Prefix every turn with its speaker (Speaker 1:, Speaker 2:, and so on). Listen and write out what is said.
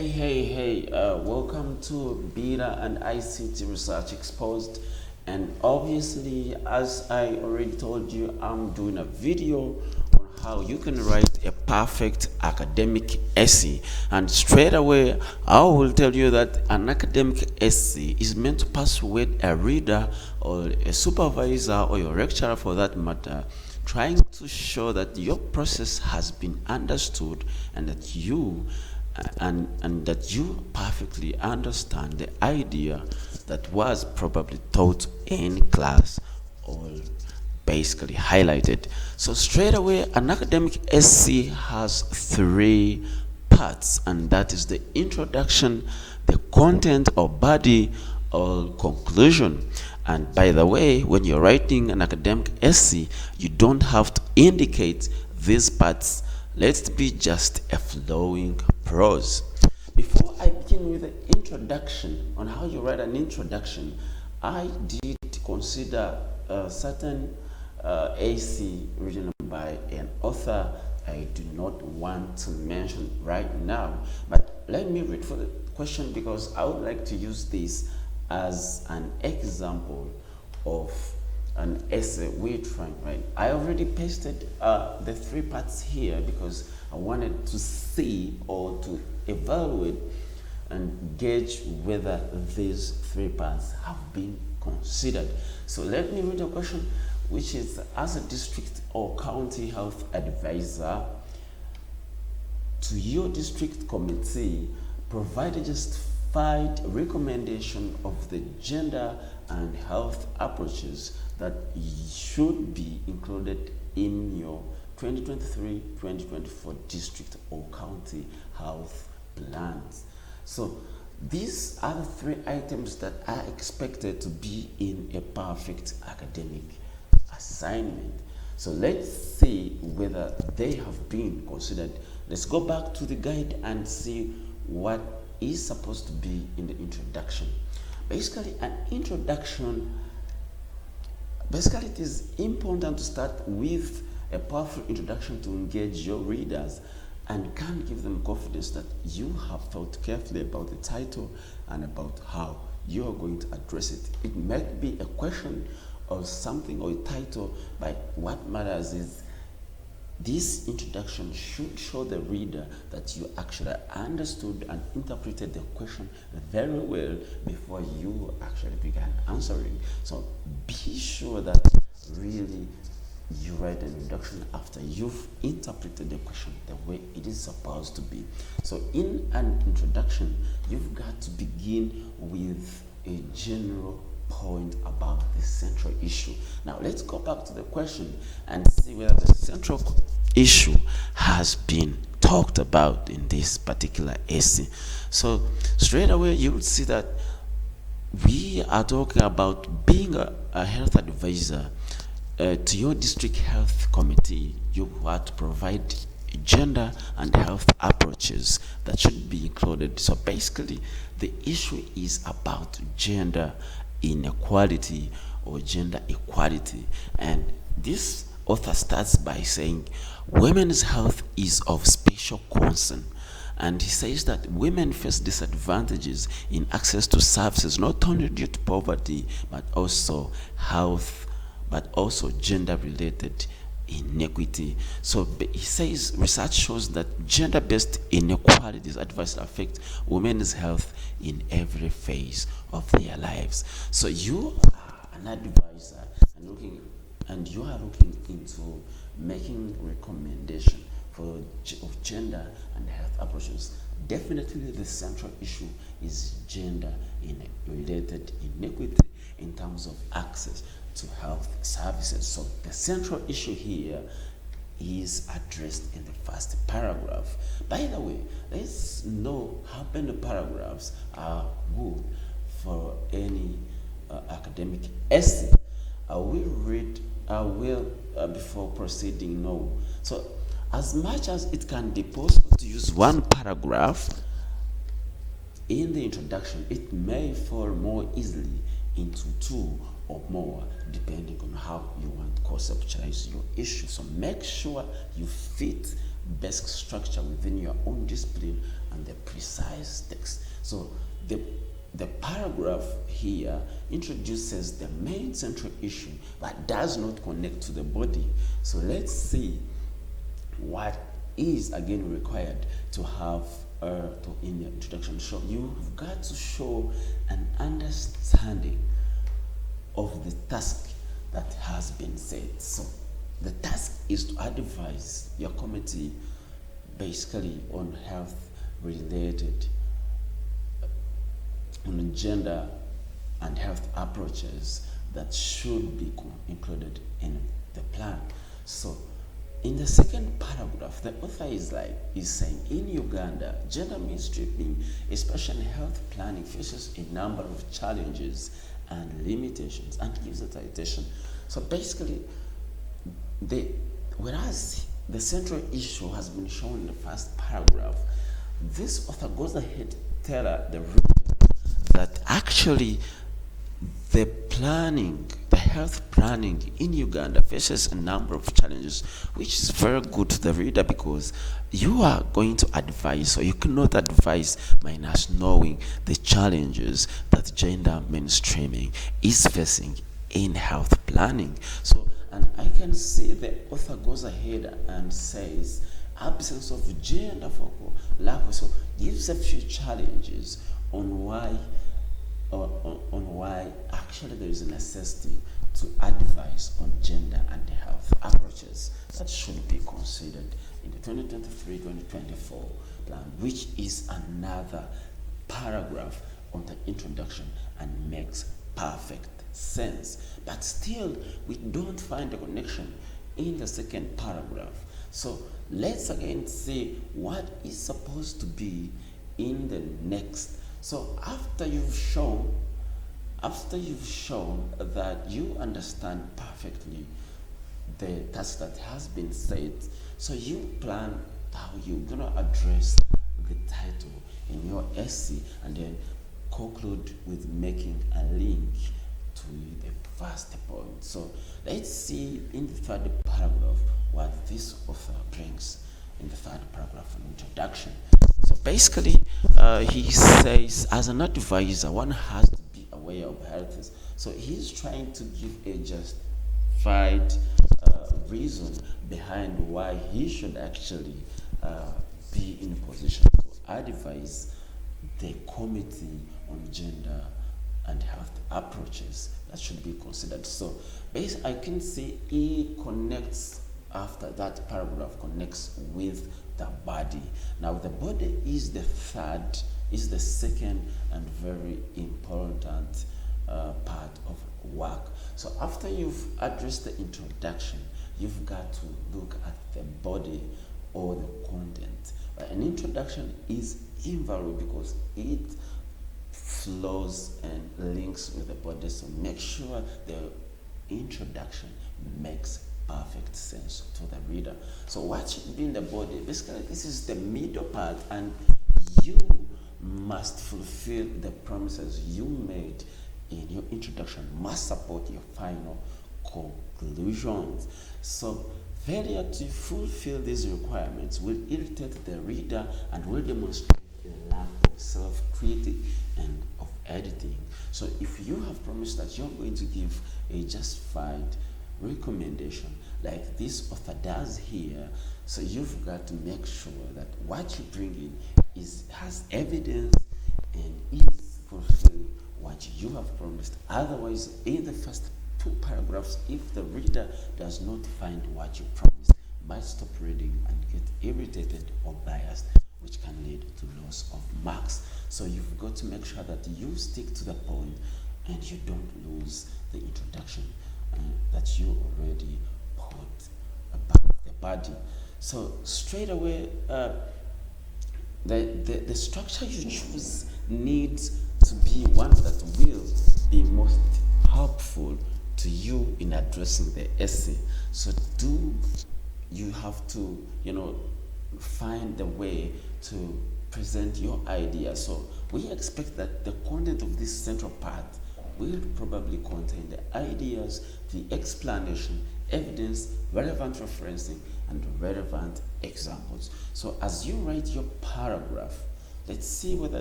Speaker 1: Welcome to Billa and ICT Research Exposed. And obviously, as I already told you, I'm doing a video on how you can write a perfect academic essay. And straight away, I will tell you that an academic essay is meant to persuade a reader or a supervisor or your lecturer for that matter, trying to show that your process has been understood and that you perfectly understand the idea that was probably taught in class or basically highlighted. So straight away, an academic essay has three parts, and that is the introduction, the content or body, or conclusion. And by the way, when you're writing an academic essay, you don't have to indicate these parts. Let it be just a flowing prose. Before I begin with the introduction on how you write an introduction, I did consider a certain essay written by an author I do not want to mention right now. But let me read for the question because I would like to use this as an example of an essay we're trying, right? I already pasted the three parts here because I wanted to see or to evaluate and gauge whether these three parts have been considered. So let me read the question, which is: as a district or county health advisor to your district committee, provide a justified recommendation of the gender and health approaches that should be included in your 2023-2024 district or county health plans. So these are the three items that are expected to be in a perfect academic assignment. So let's see whether they have been considered. Let's go back to the guide and see what is supposed to be in the introduction. Basically, it is important to start with a powerful introduction to engage your readers and can give them confidence that you have thought carefully about the title and about how you are going to address it. It might be a question or something or a title, but what matters is this introduction should show the reader that you actually understood and interpreted the question very well before you actually began answering. So be sure that really you write an introduction after you've interpreted the question the way it is supposed to be. So in an introduction, you've got to begin with a general point about the central issue. Now let's go back to the question and see whether the central issue has been talked about in this particular essay. So straight away you will see that we are talking about being a health advisor to your district health committee. You have to provide gender and health approaches that should be included. So basically the issue is about gender inequality or gender equality, and this author starts by saying women's health is of special concern, and he says that women face disadvantages in access to services not only due to poverty but also gender related inequity. So he says research shows that gender-based inequalities adversely affect women's health in every phase of their lives. So you are an advisor and you are looking into making recommendation for gender and health approaches. Definitely the central issue is gender related inequity in terms of access to health services. So the central issue here is addressed in the first paragraph. By the way, let's know how many paragraphs are good for any academic essay. I will before proceeding, no. So as much as it can be possible to use one paragraph in the introduction, it may fall more easily into two or more, depending on how you want to conceptualize your issue. So make sure you fit basic structure within your own discipline and the precise text. So the paragraph here introduces the main central issue but does not connect to the body. So let's see what is again required to have in the introduction. So you've got to show an understanding of the task that has been said. So the task is to advise your committee basically on health related, on gender and health approaches that should be included in the plan. So in the second paragraph, the author is saying, in Uganda, gender mainstreaming, especially health planning, faces a number of challenges and limitations, and gives a citation. So basically, whereas the central issue has been shown in the first paragraph, this author goes ahead to tell the reader that actually the health planning in Uganda faces a number of challenges, which is very good to the reader, because you are going to advise, or you cannot advise minus knowing the challenges that gender mainstreaming is facing in health planning. So, and I can see the author goes ahead and says, absence of gender focal lack, so gives a few challenges on why actually there is a necessity to advise on gender and health approaches that should be considered in the 2023-2024 plan, which is another paragraph on the introduction and makes perfect sense. But still, we don't find a connection in the second paragraph. So let's again see what is supposed to be in the next. So after you've shown that you understand perfectly the task that has been said, so you plan how you're going to address the title in your essay, and then conclude with making a link to the first point. So let's see in the third paragraph what this author brings in the third paragraph, an introduction. So basically, he says, as an advisor, one has to be aware of health risks. So he's trying to give a justified reason behind why he should actually be in a position to advise the committee on gender and health approaches that should be considered. So basically, I can say he connects, after that paragraph, connects with the body. Now the body is the second and very important part of work. So after you've addressed the introduction, you've got to look at the body or the content. An introduction is invaluable because it flows and links with the body. So make sure the introduction makes perfect sense to the reader. So what should be in the body? Basically, this is the middle part, and you must fulfill the promises you made in your introduction, must support your final conclusions. So failure to fulfill these requirements will irritate the reader and will demonstrate a lack of self-critique and of editing. So if you have promised that you're going to give a justified recommendation like this author does here, so you've got to make sure that what you bring in has evidence and is fulfilling what you have promised. Otherwise, in the first two paragraphs, if the reader does not find what you promised, might stop reading and get irritated or biased, which can lead to loss of marks. So you've got to make sure that you stick to the point and you don't lose the introduction that you already put about the body. So straight away, the structure you choose needs to be one that will be most helpful to you in addressing the essay. So you have to, find the way to present your idea. So we expect that the content of this central part will probably contain the ideas, the explanation, evidence, relevant referencing, and relevant examples. So as you write your paragraph, let's see whether